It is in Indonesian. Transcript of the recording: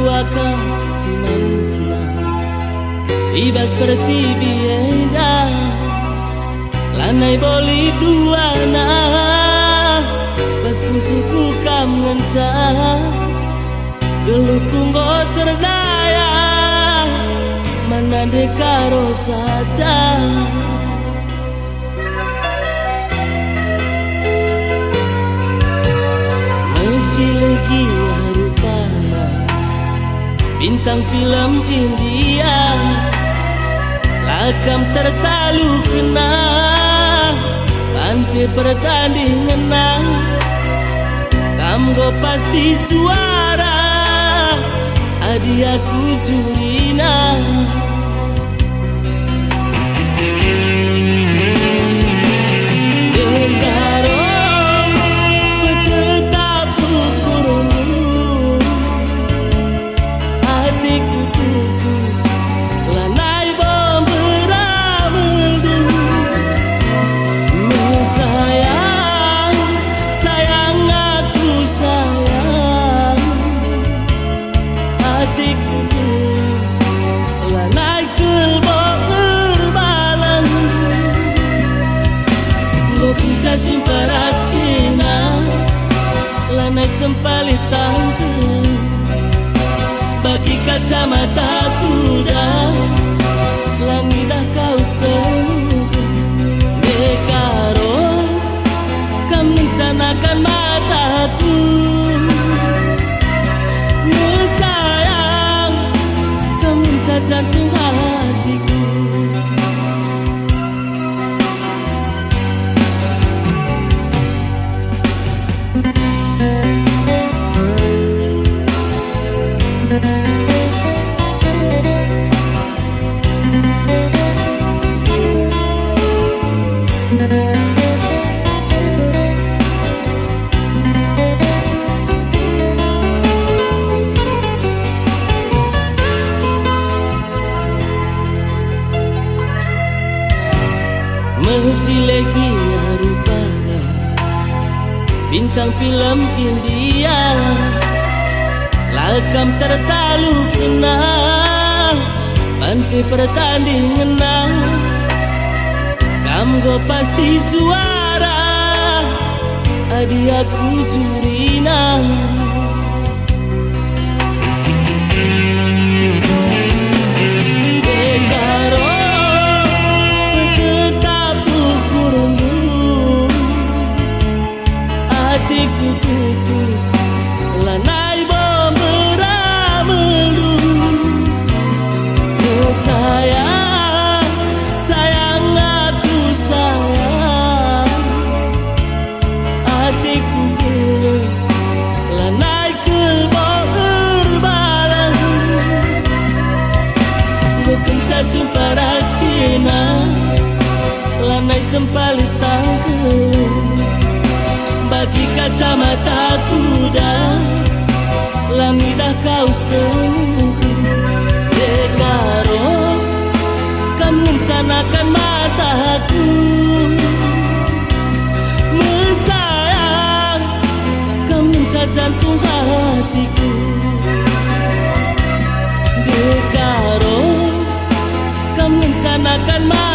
akal si manusia tiba seperti bieda, lanai boli duana pas pusuku kam ngencah geluhku nggo terdaya mana dekaro saja. Menjilegi rupana bintang film India, lakam tertalu kena panpe pertandingan nang kamgo pasti juara adi aku jurina. Jumpa raskina lanai kembali tangku bagi kacamata kuda langidah kaus kemuh dekaro kam mencanakan mataku sayang kam mencacantung hatiku. Menjilegi rupanya bintang film India, lakam tertalu kena panpe pertandingan nang kamgo pasti juara adi aku jurina. Hatiku putus lanai membera melus. Sayang, sayang aku sayang, hatiku geleng lanai kelbo berbalang. Bukan tak jumpa raskina lanai tempali tangkeleng bagi kacamata kuda langidah kaus kemuh dekaro kam mencanakan mataku mesayang kam mencacantung hatiku dekaro kam mencanakan mataku